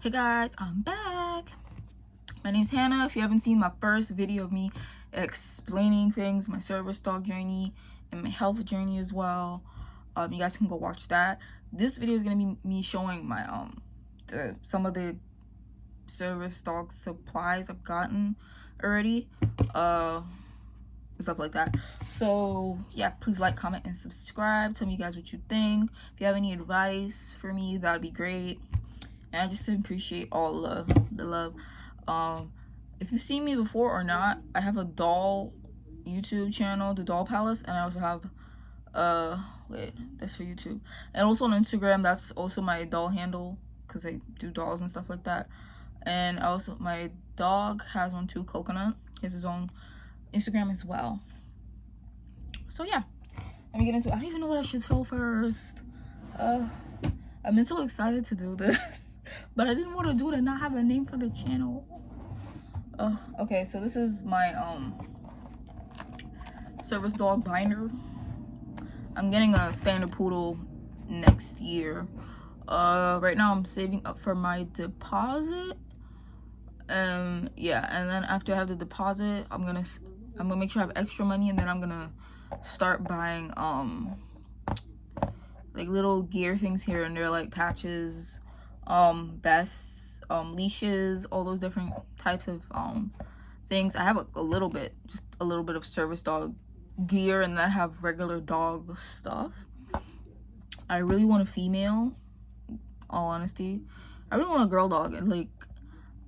Hey guys, I'm back. My name's Hannah. If you haven't seen my first video of me explaining things, my service dog journey and my health journey as well, you guys can go watch that. This video is gonna be me showing my some of the service dog supplies I've gotten already, stuff like that. So yeah, please like, comment, and subscribe. Tell me, you guys, what you think. If you have any advice for me, that'd be great. And I just appreciate all the love. If you've seen me before or not, I have a doll YouTube channel, the Doll Palace, and I also have wait, that's for YouTube, and also on Instagram. That's also my doll handle because I do dolls and stuff like that. And also my dog has one too, Coconut. He has his own Instagram as well. So yeah, let me get into it. I don't even know what I should show first. I've been so excited to do this, but I didn't want to do it and not have a name for the channel. Okay, so this is my service dog binder. I'm getting a standard poodle next year. Right now I'm saving up for my deposit. Yeah, and then after I have the deposit, I'm gonna make sure I have extra money, and then I'm gonna start buying like little gear things here and there, like patches, vests, leashes, all those different types of things. I have just a little bit of service dog gear, and then I have regular dog stuff. I really want a female, all honesty. I really want a girl dog, and like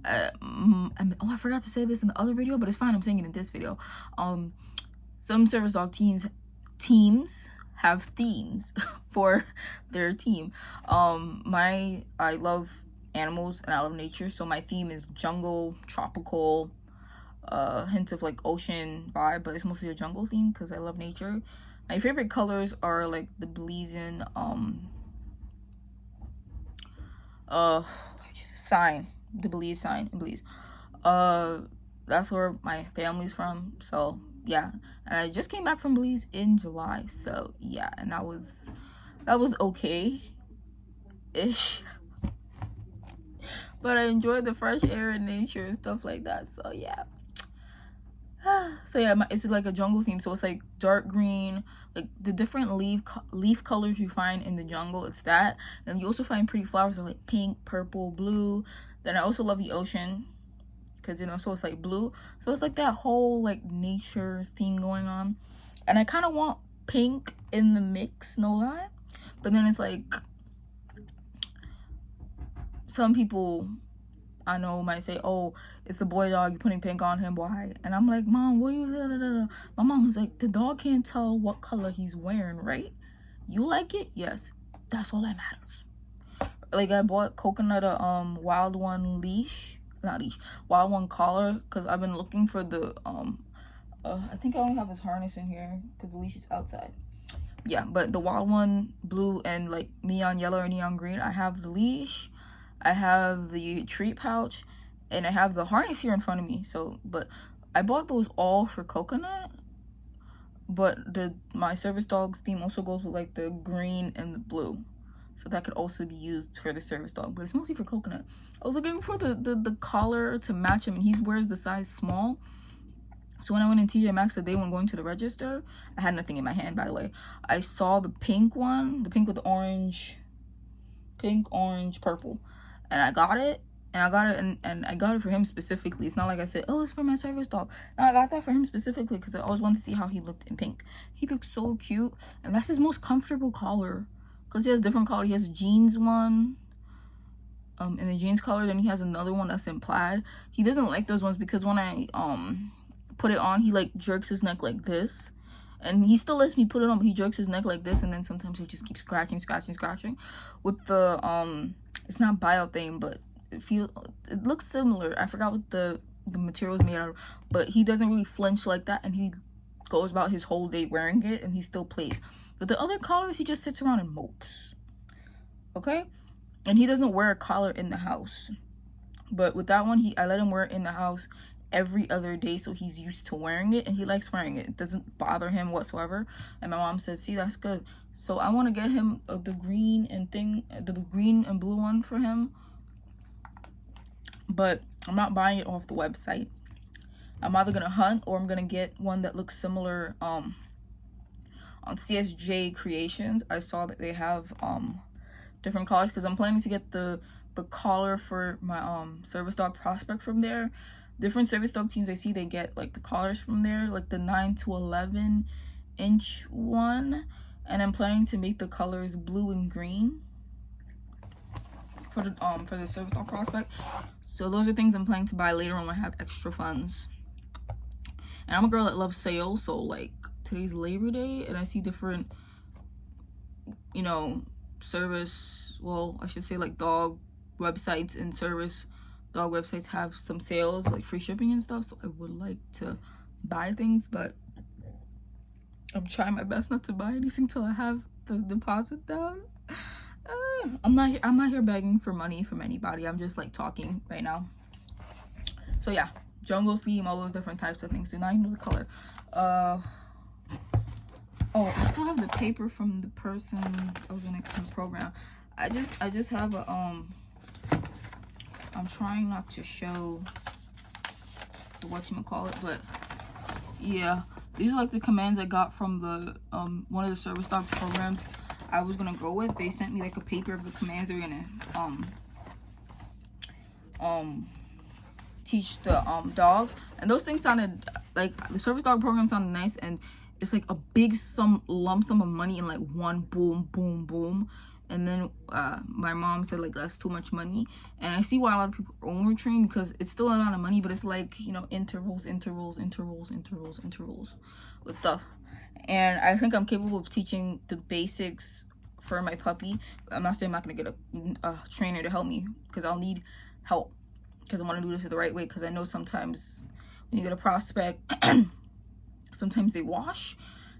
oh, I forgot to say this in the other video, but it's fine, I'm saying it in this video. Some service dog teams have themes for their team. I love animals and I love nature, so my theme is jungle, tropical, hints of like ocean vibe, but it's mostly a jungle theme because I love nature. My favorite colors are like the Belizean sign, the Belize sign in Belize. That's where my family's from, so yeah. And I just came back from Belize in July, so yeah, and that was okay ish. But I enjoyed the fresh air and nature and stuff like that, so yeah. So yeah, it's like a jungle theme, so it's like dark green, like the different leaf colors you find in the jungle, it's that. And you also find pretty flowers like pink, purple, blue. Then I also love the ocean, because, you know, so it's like blue, so it's like that whole like nature theme going on. And I kind of want pink in the mix, no lie, but then it's like some people I know might say, oh, it's the boy dog, you're putting pink on him, why? And I'm like, Mom, what are you my mom was like, the dog can't tell what color he's wearing, right? You like it? Yes, that's all that matters. Like, I bought Coconut a wild one wild one collar, because I've been looking for the I think I only have his harness in here because the leash is outside. Yeah, but the wild one blue and like neon yellow or neon green, I have the leash, I have the treat pouch, and I have the harness here in front of me. So, but I bought those all for Coconut, but my service dog's theme also goes with like the green and the blue, so that could also be used for the service dog, but it's mostly for Coconut. I was looking for the collar to match him, and he wears the size small. So when I went in TJ Maxx the day when going to the register, I had nothing in my hand, by the way. I saw the pink one, the pink with the orange, purple, and I got it. And I got it for him specifically. It's not like I said, oh, it's for my service dog. No, I got that for him specifically because I always wanted to see how he looked in pink. He looks so cute, and that's his most comfortable collar, because he has different color. He has a jeans one in the jeans color, then he has another one that's in plaid. He doesn't like those ones because when I put it on, he like jerks his neck like this, and he still lets me put it on, but he jerks his neck like this, and then sometimes he just keeps scratching with the it's not biothane, but it looks similar. I forgot what the material is made out of, but he doesn't really flinch like that, and he goes about his whole day wearing it, and he still plays. But the other collars, he just sits around and mopes, okay? And he doesn't wear a collar in the house. But with that one, I let him wear it in the house every other day, so he's used to wearing it, and he likes wearing it. It doesn't bother him whatsoever. And my mom said, see, that's good. So I want to get him the green and blue one for him. but I'm not buying it off the website. I'm either gonna hunt or I'm gonna get one that looks similar. On CSJ Creations, I saw that they have different collars, because I'm planning to get the collar for my service dog prospect from there. Different service dog teams I see, they get like the collars from there, like the 9 to 11 inch one, and I'm planning to make the colors blue and green for the service dog prospect. So those are things I'm planning to buy later on when I have extra funds. And I'm a girl that loves sales, so like today's Labor Day and I see different, you know, service, well, I should say like dog websites and service dog websites have some sales, like free shipping and stuff, so I would like to buy things, but I'm trying my best not to buy anything till I have the deposit down. I'm not here begging for money from anybody. I'm just like talking right now. So yeah, jungle theme, all those different types of things. So now you know the color. Oh, I still have the paper from the person I was in the program. I just have a I'm trying not to show the whatchamacallit, but yeah, these are like the commands I got from the one of the service dog programs I was gonna go with. They sent me like a paper of the commands they're gonna teach the dog, and those things sounded like the service dog program sounded nice, and it's like a big lump sum of money in like one boom boom boom. And then my mom said like that's too much money, and I see why a lot of people are overtrained, because it's still a lot of money, but it's like, you know, intervals with stuff. And I think I'm capable of teaching the basics for my puppy. I'm not saying I'm not gonna get a trainer to help me, because I'll need help, because I want to do this the right way, because I know sometimes when you get a prospect sometimes they wash,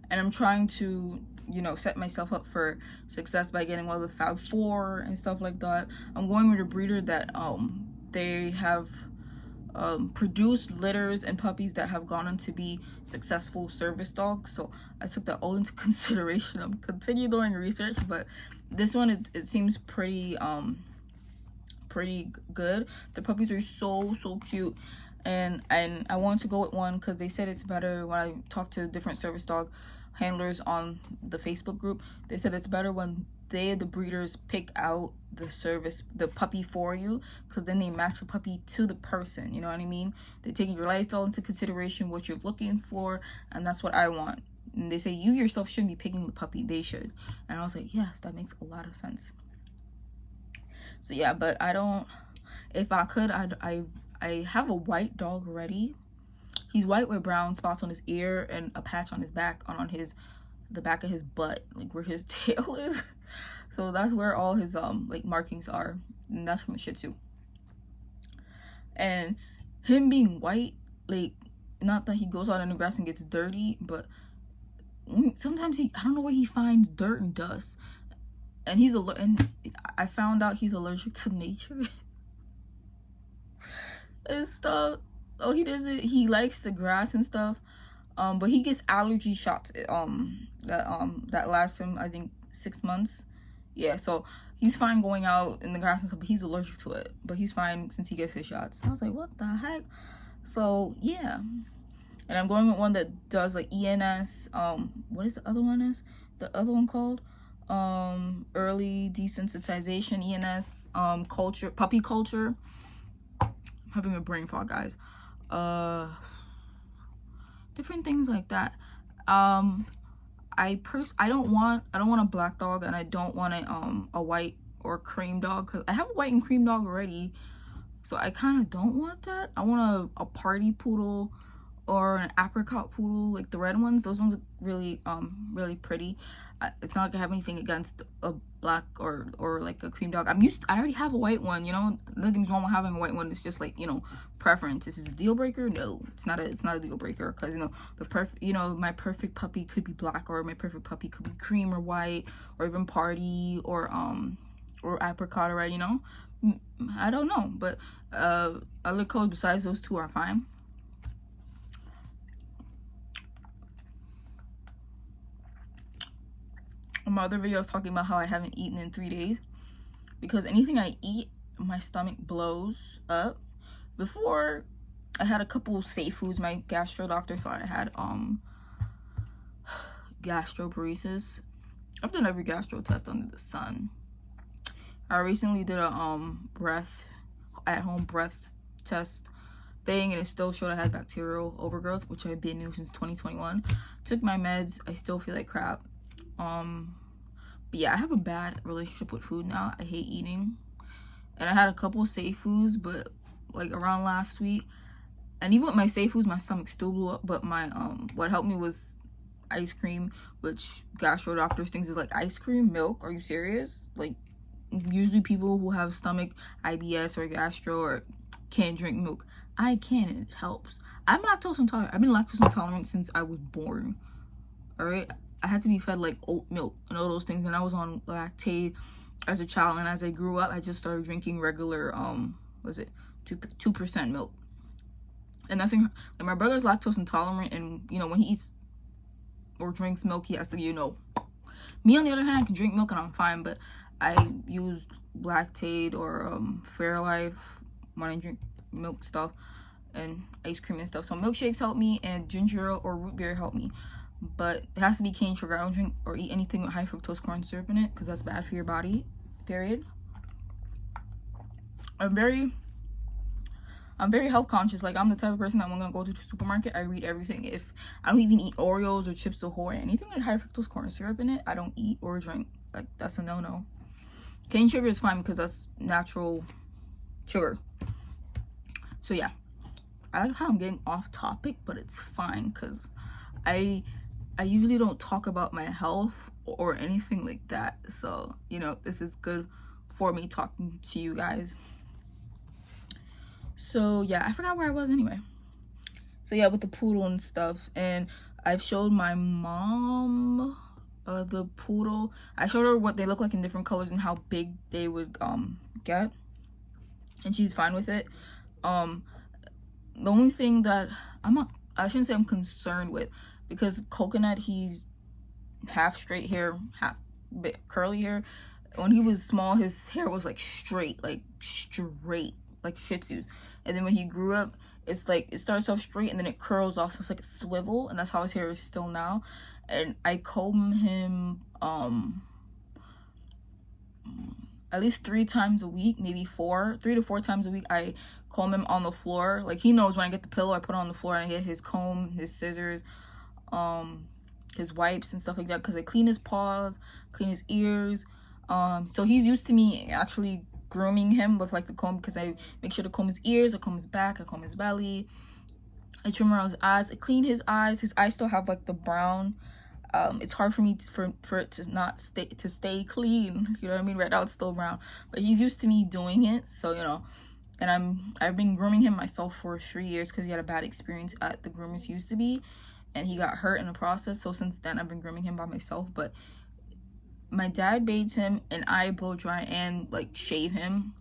and I'm trying to, you know, set myself up for success by getting one of the Fab 4 and stuff like that. I'm going with a breeder that they have produced litters and puppies that have gone on to be successful service dogs, so I took that all into consideration. I'm continue doing research, but this one, it seems pretty good. The puppies are so cute, and I wanted to go with one because they said it's better. When I talked to different service dog handlers on the Facebook group, they said it's better when the breeders pick out the puppy for you, because then they match the puppy to the person, you know what I mean? They're taking your lifestyle into consideration, what you're looking for, and that's what I want. And they say you yourself shouldn't be picking the puppy, they should. And I was like, yes, that makes a lot of sense. So yeah, but I don't, if I could, I have a white dog already. He's white with brown spots on his ear and a patch on his back, on the back of his butt, like where his tail is. So that's where all his like markings are, and that's from a Shih Tzu. And him being white, like, not that he goes out in the grass and gets dirty, but sometimes I don't know where he finds dirt and dust, and and I found out he's allergic to nature and stuff. Oh, he likes the grass and stuff, but he gets allergy shots that lasts him, I think, 6 months. Yeah, so he's fine going out in the grass and stuff, but he's allergic to it, but he's fine since he gets his shots. I was like, what the heck? So yeah, and I'm going with one that does like ENS, what is the other one called? Early desensitization, ENS, culture, puppy culture. I'm having a brain fog, guys. Different things like that. I don't want a black dog, and I don't want a white or cream dog, because I have a white and cream dog already, so I kind of don't want that. I want a party poodle or an apricot poodle, like the red ones. Those ones are really pretty. It's not like I have anything against a black or like a cream dog. I already have a white one, you know. Nothing's wrong with having a white one. It's just like, you know, preference. Is this a deal breaker? No, it's not a deal breaker, because, you know, my perfect puppy could be black, or my perfect puppy could be cream or white, or even party or apricot or red, you know. I don't know, but other colors besides those two are fine. In my other video, I was talking about how I haven't eaten in 3 days, because anything I eat, my stomach blows up. before I had a couple safe foods. My gastro doctor thought I had gastroparesis. I've done every gastro test under the sun. I recently did a at home breath test thing, and it still showed I had bacterial overgrowth, which I've been new since 2021. Took my meds. I still feel like crap. But yeah, I have a bad relationship with food now. I hate eating, and I had a couple safe foods, but like around last week, and even with my safe foods, my stomach still blew up. But my what helped me was ice cream, which gastro doctors thinks is like ice cream, milk. Are you serious? Like, usually people who have stomach IBS or gastro or can't drink milk. I can, and it helps. I'm lactose intolerant. I've been lactose intolerant since I was born. All right, I had to be fed like oat milk and all those things, and I was on lactate as a child. And as I grew up, I just started drinking regular was it 2% milk. And that's like my brother's lactose intolerant, and you know, when he eats or drinks milk, he has to, you know. Me on the other hand, I can drink milk and I'm fine, but I use lactate or Fairlife when I drink milk stuff and ice cream and stuff. So milkshakes help me, and ginger ale or root beer help me, but it has to be cane sugar. I don't drink or eat anything with high fructose corn syrup in it because that's bad for your body, period. I'm very health conscious. Like, I'm the type of person that when I go to the supermarket, I read everything. If I don't even eat Oreos or Chips Ahoy, anything with high fructose corn syrup in it, I don't eat or drink. Like, that's a no-no. Cane sugar is fine because that's natural sugar. So yeah, I like how I'm getting off topic, but it's fine because I usually don't talk about my health or anything like that. So, you know, this is good for me talking to you guys. So yeah, I forgot where I was anyway. So yeah, with the poodle and stuff, and I've showed my mom the poodle. I showed her what they look like in different colors and how big they would get, and she's fine with it. The only thing that I shouldn't say I'm concerned with, because Coconut, he's half straight hair, half bit curly hair. When he was small, his hair was like straight, like Shih Tzus. And then when he grew up, it's like it starts off straight and then it curls off, so it's like a swivel, and that's how his hair is still now. And I comb him at least 3 times a week, maybe 3 to 4 times a week. I comb him on the floor. Like, he knows when I get the pillow, I put it on the floor and I get his comb, his scissors, his wipes and stuff like that, because I clean his paws, clean his ears. So he's used to me actually grooming him with like the comb, because I make sure to comb his ears, I comb his back, I comb his belly, I trim around his eyes, I clean his eyes. His eyes still have like the brown. It's hard for me for it to not stay clean, you know what I mean? Right now it's still brown, but he's used to me doing it, so you know. And I've been grooming him myself for 3 years because he had a bad experience at the groomers used to be, and he got hurt in the process. So since then I've been grooming him by myself. But my dad bathes him and I blow dry and like shave him.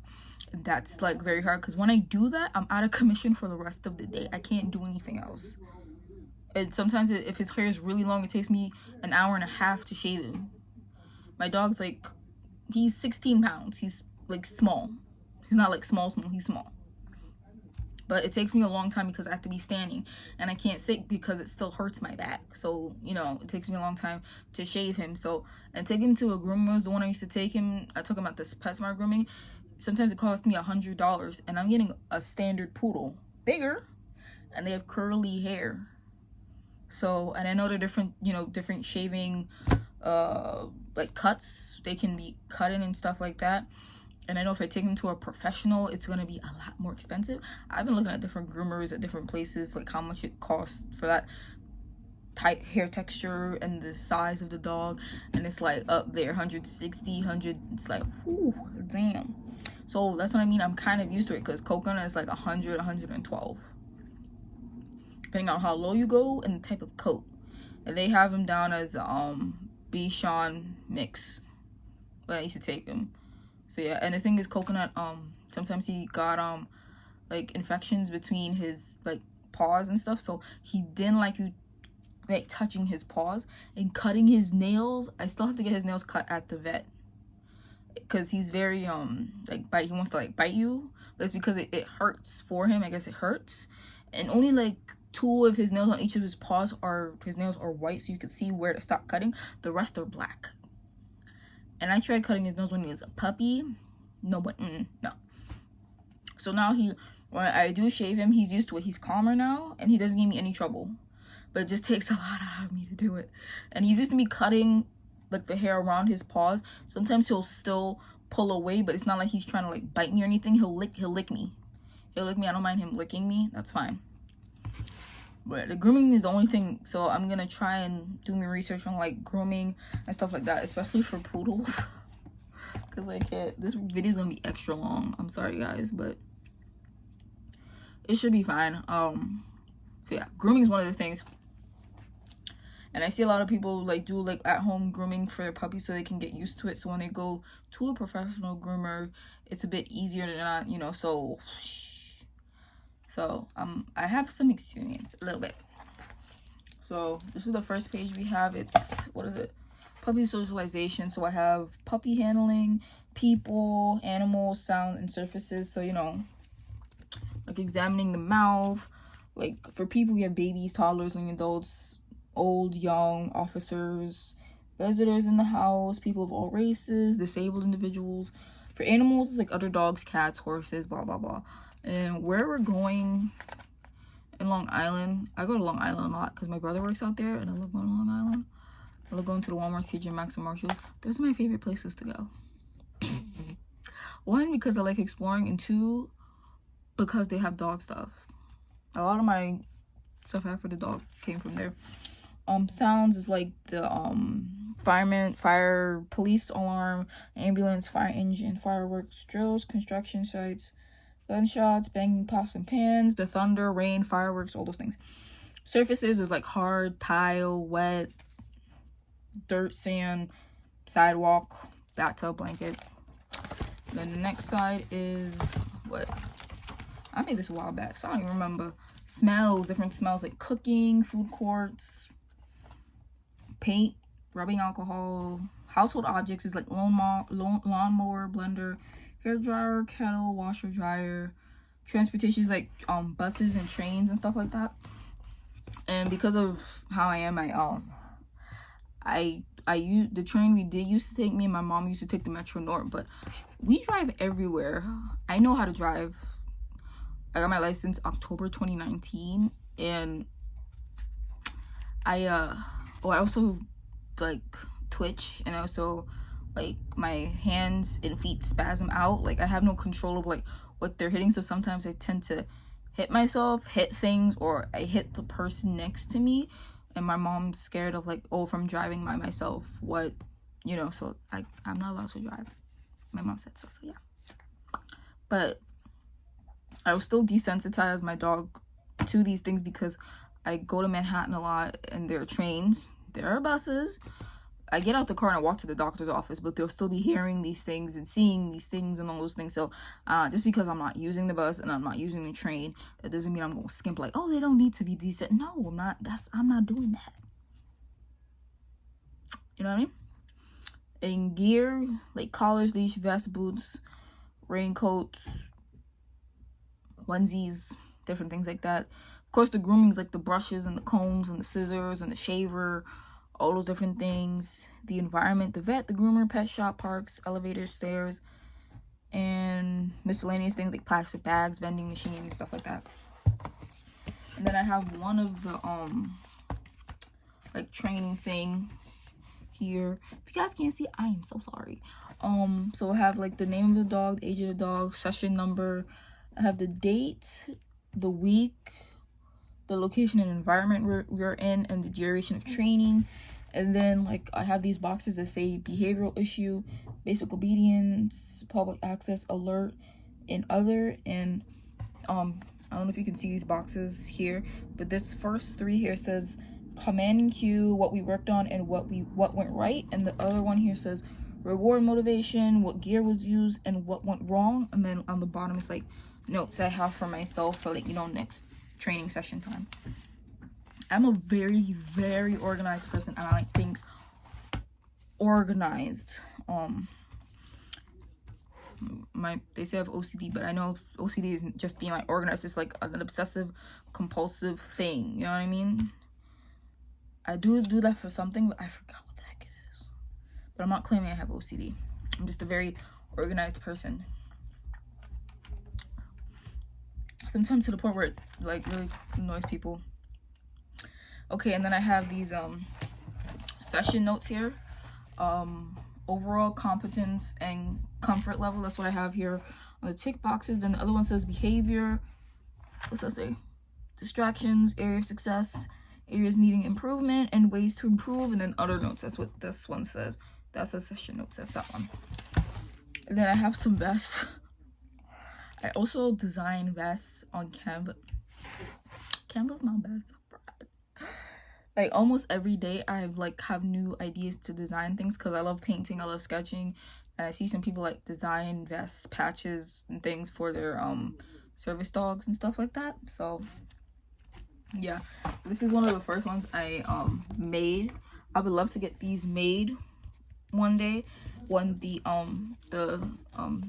That's like very hard, because when I do that, I'm out of commission for the rest of the day. I can't do anything else. And sometimes if his hair is really long, it takes me an hour and a half to shave him. My dog's like, he's 16 pounds. He's like small. He's not like small, he's small. But it takes me a long time because I have to be standing and I can't sit because it still hurts my back. So, you know, it takes me a long time to shave him. So, and take him to a groomer was the one I used to take him. I took him at this PetSmart grooming. Sometimes it cost me $100, and I'm getting a standard poodle, bigger, and they have curly hair. So, and I know they're different, you know, different shaving like cuts they can be cut in and stuff like that. And I know if I take them to a professional, it's going to be a lot more expensive. I've been looking at different groomers at different places, like how much it costs for that type hair texture and the size of the dog. And it's like up there, 160, 100. It's like, ooh, damn. So that's what I mean. I'm kind of used to it, because Coconut is like 100, 112. Depending on how low you go and the type of coat. And they have him down as Bichon mix. But I used to take him. So yeah, and the thing is, Coconut, sometimes he got like infections between his like paws and stuff, so he didn't like you like touching his paws and cutting his nails. I still have to get his nails cut at the vet. because he's very like he wants to like bite you, but it's because it hurts for him. I guess it hurts. And only like 2 of his nails on each of his paws are white, so you can see where to stop cutting. The rest are black. And I tried cutting his nails when he was a puppy. No, but no. So now when I do shave him, he's used to it. He's calmer now, and he doesn't give me any trouble. But it just takes a lot out of me to do it. And he's used to me cutting like the hair around his paws. Sometimes he'll still pull away, but it's not like he's trying to like bite me or anything. He'll lick me. He'll lick me. I don't mind him licking me. That's fine. But the grooming is the only thing. So I'm gonna try and do my research on like grooming and stuff like that, especially for poodles. Cause like this video is gonna be extra long. I'm sorry guys, but it should be fine. So yeah, grooming is one of the things. And I see a lot of people like do like at home grooming for their puppies so they can get used to it. So when they go to a professional groomer, it's a bit easier to not, you know, so I have some experience, a little bit. So this is the first page we have. It's, what is it? Puppy socialization. So I have puppy handling, people, animals, sound, and surfaces. So, you know, like examining the mouth. Like for people, we have babies, toddlers, and adults, old, young, officers, visitors in the house, people of all races, disabled individuals. For animals, like other dogs, cats, horses, blah, blah, blah. And where we're going in Long Island, I go to Long Island a lot because my brother works out there, and I love going to Long Island. I love going to the Walmart, TJ Maxx, and Marshalls. Those are my favorite places to go. 1, because I like exploring, and 2, because they have dog stuff. A lot of my stuff I have for the dog came from there. Sounds is like the fireman, fire, police alarm, ambulance, fire engine, fireworks, drills, construction sites, gunshots, banging pots and pans, the thunder, rain, fireworks, all those things. Surfaces is like hard, tile, wet, dirt, sand, sidewalk, bathtub, blanket. And then the next side is what? I made this a while back, so I don't even remember. Smells, different smells like cooking, food courts, paint, rubbing alcohol. Household objects is like lawnmower, blender, hair dryer, kettle, washer, dryer. Transportation is like buses and trains and stuff like that. And because of how I am, I use the train we did used to take. Me and my mom used to take the Metro North, but we drive everywhere. I know how to drive. I got my license October 2019, and I also like twitch, and also like my hands and feet spasm out. Like I have no control of like what they're hitting, so sometimes I tend to hit myself, hit things, or I hit the person next to me, and my mom's scared of like, oh, if I'm driving by myself, what, you know, so I'm not allowed to drive. My mom said so yeah. But I will still desensitize my dog to these things because I go to Manhattan a lot, and there are trains, there are buses. I get out the car and I walk to the doctor's office, but they'll still be hearing these things and seeing these things and all those things. So just because I'm not using the bus and I'm not using the train, that doesn't mean I'm gonna skimp like, oh, they don't need to be decent. No, I'm not doing that. You know what I mean? And gear, like collars, leash, vest, boots, raincoats, onesies, different things like that. Of course, the grooming's like the brushes and the combs and the scissors and the shaver, all those different things. The environment, the vet, the groomer, pet shop, parks, elevators, stairs, and miscellaneous things like plastic bags, vending machines, stuff like that. And then I have one of the like training thing here. If you guys can't see, I am so sorry. So I have like the name of the dog, the age of the dog, session number. I have the date, the week, the location and environment we're in, and the duration of training. And then like I have these boxes that say behavioral issue, basic obedience, public access, alert, and other. And I don't know if you can see these boxes here, but this first 3 here says command and cue, what we worked on and what went right. And the other one here says reward, motivation, what gear was used and what went wrong. And then on the bottom it's like notes I have for myself for like, you know, next training session time. I'm a very, very organized person, and I like things organized. they say I have OCD, but I know OCD isn't just being like organized. It's like an obsessive compulsive thing, you know what I mean? I do that for something, but I forgot what the heck it is. But I'm not claiming I have OCD. I'm just a very organized person. Sometimes to the point where it like really annoys people. Okay, and then I have these session notes here. Overall competence and comfort level, that's what I have here on the tick boxes. Then the other one says behavior, what's that say? Distractions, area of success, areas needing improvement, and ways to improve. And then other notes, that's what this one says. That's the session notes, that's that one. And then I have some vests. I also design vests on Canva. Canva's my best friend. Like almost every day I like have new ideas to design things because I love painting, I love sketching, and I see some people like design vests, patches, and things for their service dogs and stuff like that. So yeah, this is one of the first ones I made. I would love to get these made one day when the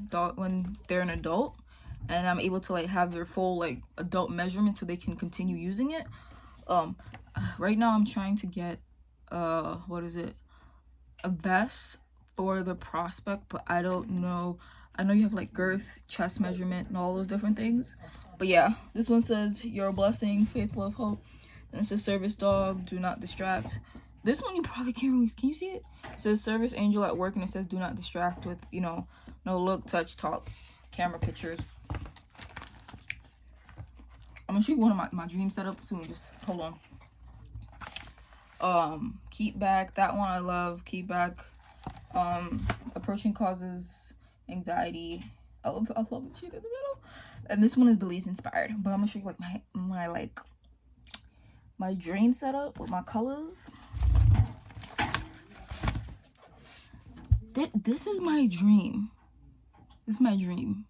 dog, when they're an adult and I'm able to like have their full like adult measurement so they can continue using it. Right now I'm trying to get what is it, a vest for the prospect, but I don't know. I know you have like girth, chest measurement, and all those different things. But yeah, this one says you're a blessing, faith, love, hope. And it says service dog, do not distract. This one you probably can't really, can you see it? It says service angel at work, and it says do not distract with, you know, no look, touch, talk, camera pictures. I'm gonna show you one of my dream setup soon. Just hold on. Keep back, that one I love. Keep back. Approaching causes anxiety. I love the shit in the middle. And this one is Belize inspired, but I'm gonna show you like my dream setup with my colors. This is my dream. This is my dream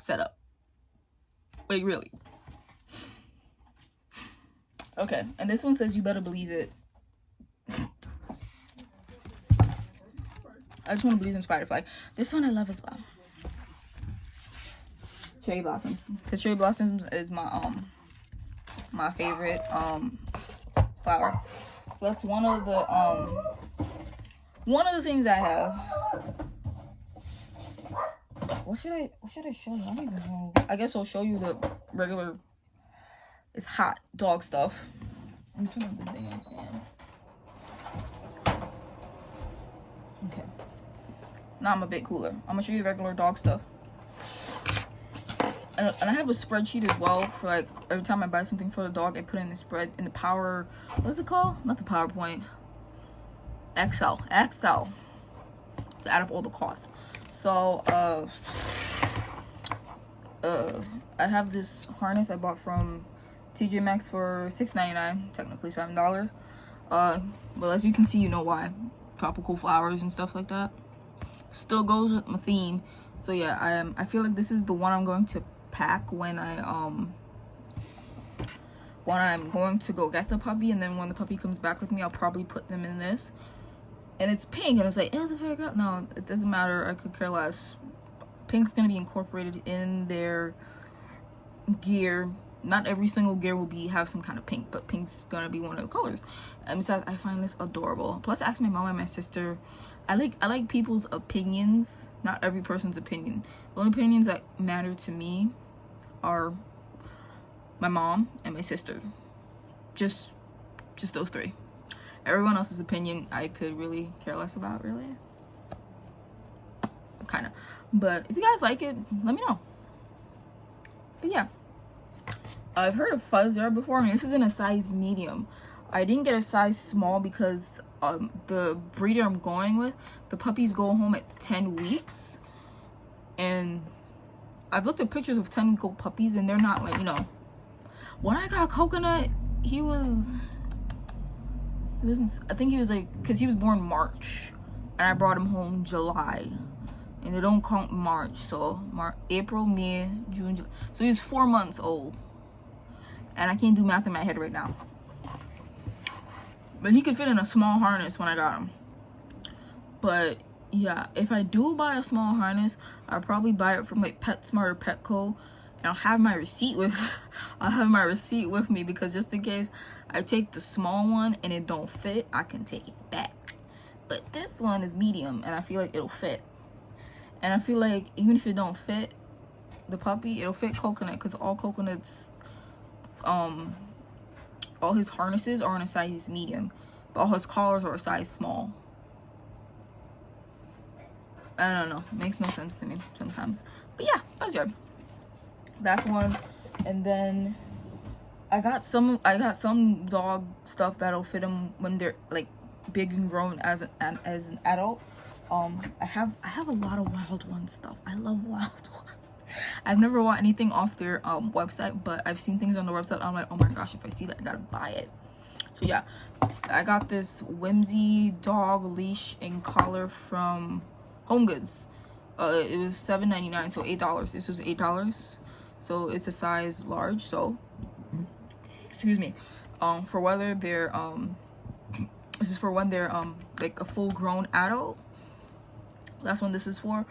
setup. Like really. Okay, and this one says you better believe it. I just want to believe in spider flag. This one I love as well. Cherry blossoms, because cherry blossoms is my my favorite flower. So that's one of the things I have. What should I show you? I don't even know. I guess I'll show you the regular. It's hot dog stuff. I'm turning up the thing I can. Okay. Now I'm a bit cooler. I'm gonna show you the regular dog stuff. And I have a spreadsheet as well for like every time I buy something for the dog, I put in the spread in the power. What's it called? Not the PowerPoint. Excel to add up all the costs. So I have this harness I bought from TJ Maxx for $6.99, technically $7. But as you can see, you know why. Tropical flowers and stuff like that. Still goes with my theme. So yeah, I feel like this is the one I'm going to pack when I'm going to go get the puppy, and then when the puppy comes back with me, I'll probably put them in this. And it's pink, and it's like, is it fair girl? No, it doesn't matter. I could care less. Pink's gonna be incorporated in their gear. Not every single gear will have some kind of pink, but pink's gonna be one of the colors. And besides, I find this adorable. Plus, I asked my mom and my sister. I like people's opinions, not every person's opinion. The only opinions that matter to me are my mom and my sister. Just those three. Everyone else's opinion I could really care less about, really. Kind of. But if you guys like it, let me know. But yeah. I've heard of fuzz yard before, and this is in a size medium. I didn't get a size small because the breeder I'm going with, the puppies go home at 10 weeks. And I've looked at pictures of 10-week-old puppies, and they're not like, you know. When I got Coconut, he wasn't, I think he was like, because he was born March, and I brought him home July, and they don't count March, so April, May, June, July. So he's 4 months old, and I can't do math in my head right now, but he could fit in a small harness when I got him. But yeah, if I do buy a small harness, I'll probably buy it from like PetSmart or Petco, and I'll have my receipt with I'll have my receipt with me, because just in case I take the small one and it don't fit, I can take it back. But this one is medium and I feel like it'll fit. And I feel like even if it don't fit the puppy, it'll fit Coconut, because all Coconut's all his harnesses are in a size medium, but all his collars are a size small. I don't know, it makes no sense to me sometimes. But yeah, that's one. And then I got some dog stuff that'll fit them when they're like big and grown as an adult. I have a lot of Wild One stuff. I love Wild One. I've never bought anything off their website, but I've seen things on the website. I'm like, oh my gosh, if I see that, I gotta buy it. So yeah, I got this Whimsy dog leash and collar from Home Goods. It was $7.99, so $8. This was $8, so it's a size large. So excuse me, for whether they're this is for when they're like a full grown adult. That's what this is for.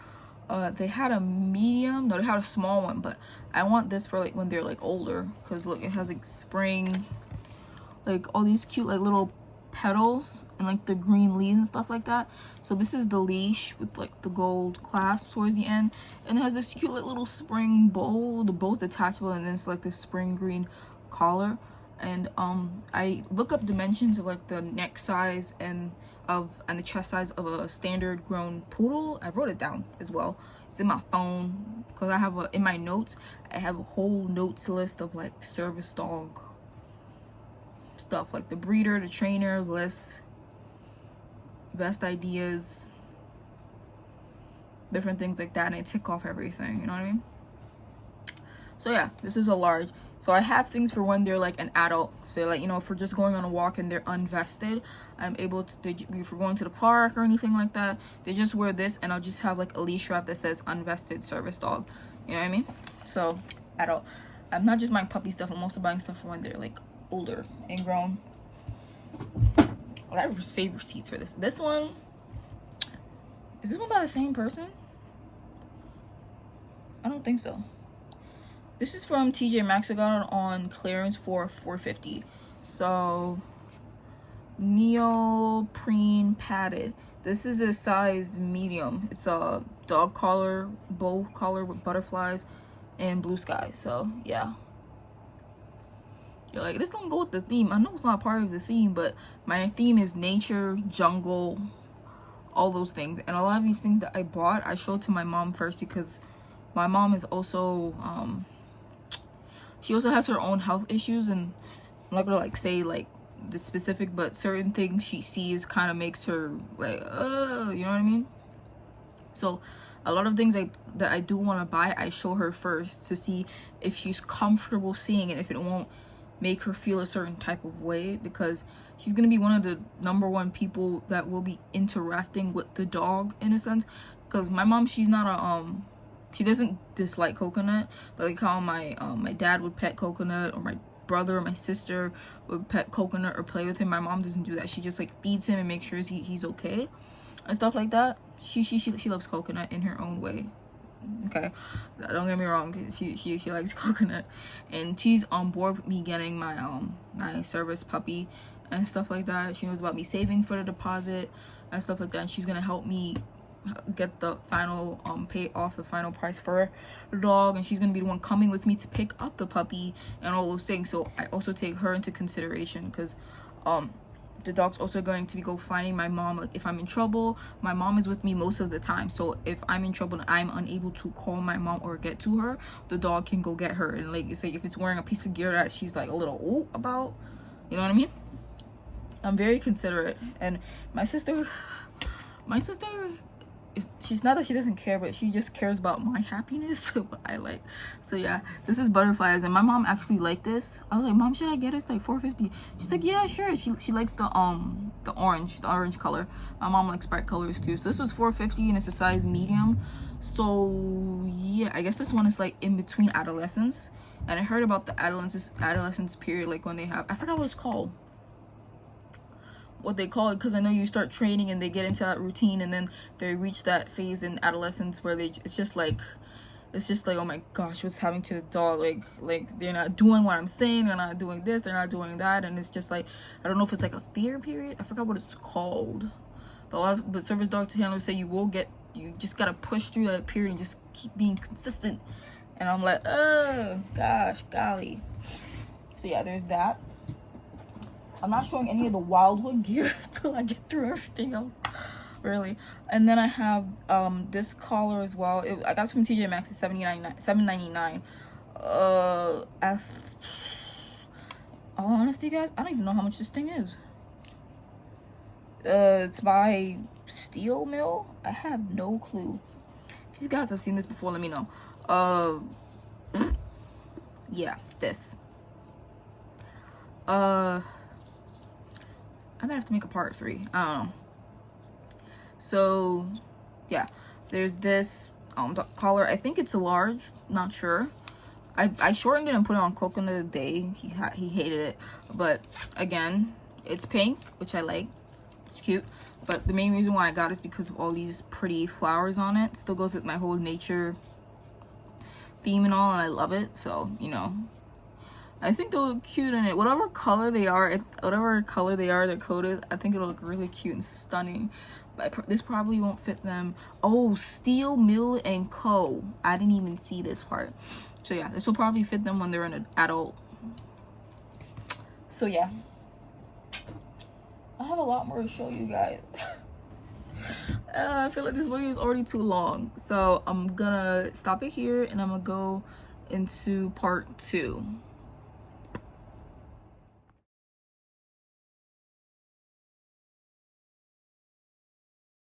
They had a medium, no, they had a small one, but I want this for like when they're like older, because look, it has like spring, like all these cute like little petals and like the green leaves and stuff like that. So this is the leash with like the gold clasp towards the end, and it has this cute like little spring bow. The bow's detachable, and then it's like this spring green collar. And I look up dimensions of like the neck size and the chest size of a standard grown poodle. I wrote it down as well. It's in my phone, because I have in my notes I have a whole notes list of like service dog stuff, like the breeder, the trainer list, best ideas, different things like that, and I tick off everything, you know what I mean? So yeah, this is a large. So I have things for when they're like an adult. So like, you know, if we're just going on a walk and they're unvested, I'm able to, if we're going to the park or anything like that, they just wear this, and I'll just have like a leash strap that says unvested service dog. You know what I mean? So adult. I'm not just buying puppy stuff, I'm also buying stuff for when they're like older and grown. I save receipts for this. This one, is this one by the same person? I don't think so. This is from TJ Maxx. I got it on clearance for $4.50. So neoprene padded. This is a size medium. It's a dog collar, bow collar with butterflies and blue skies. So yeah, you're like, this don't go with the theme. I know it's not part of the theme, but my theme is nature, jungle, all those things. And a lot of these things that I bought, I showed to my mom first, because my mom is also she also has her own health issues, and I'm not gonna like say like the specific, but certain things she sees kind of makes her like you know what I mean? So a lot of things that I do want to buy, I show her first to see if she's comfortable seeing it, if it won't make her feel a certain type of way, because she's gonna be one of the #1 people that will be interacting with the dog in a sense. Because my mom, she's not a she doesn't dislike Coconut, but like how my dad would pet Coconut, or my brother or my sister would pet Coconut or play with him. My mom doesn't do that. She just like feeds him and makes sure he's okay and stuff like that. She loves Coconut in her own way. Okay, don't get me wrong, she likes Coconut, and she's on board with me getting my my service puppy and stuff like that. She knows about me saving for the deposit and stuff like that, and she's gonna help me get the final pay off the final price for the dog, and she's gonna be the one coming with me to pick up the puppy and all those things. So I also take her into consideration, because the dog's also going to be go finding my mom. Like if I'm in trouble, my mom is with me most of the time, so if I'm in trouble and I'm unable to call my mom or get to her, the dog can go get her. And like it's like if it's wearing a piece of gear that she's like a little ooh about, you know what I mean? I'm very considerate. And my sister she's not that she doesn't care, but she just cares about my happiness. I like, so yeah, this is butterflies, and my mom actually liked this. I was like, Mom, should I get it? It's like $4.50. She's like, yeah, sure. She likes the orange color. My mom likes bright colors too. So this was $4.50, and it's a size medium. So yeah, I guess this one is like in between adolescence. And I heard about the adolescence period, like when they have, I forgot what it's called. what they call it, because I know you start training and they get into that routine, and then they reach that phase in adolescence where it's just like, oh my gosh, what's happening to the dog? Like they're not doing what I'm saying, they're not doing this, they're not doing that, and it's just like, I don't know if it's like a fear period, I forgot what it's called, but service dog handlers say you just gotta push through that period and just keep being consistent. And I'm like, oh gosh, golly. So yeah, there's that. I'm not showing any of the Wildwood gear until I get through everything else, really. And then I have this collar as well. I got it from TJ Maxx at $7.99. All honesty, guys, I don't even know how much this thing is. It's by Steel Mill. I have no clue. If you guys have seen this before, let me know. Yeah, this. I might have to make a part 3. I don't know. So yeah, there's this collar. I think it's a large, not sure. I shortened it and put it on Coconut the other day. He hated it, but again, it's pink, which I like. It's cute, but the main reason why I got it is because of all these pretty flowers on it. Still goes with my whole nature theme and all, and I love it. So, you know, I think they'll look cute in it. Whatever color they are, they're coated, I think it'll look really cute and stunning. But this probably won't fit them. Oh, Steel Mill and Co. I didn't even see this part. So yeah, this will probably fit them when they're an adult. So yeah, I have a lot more to show you guys. I feel like this video is already too long, so I'm gonna stop it here and I'm gonna go into part 2.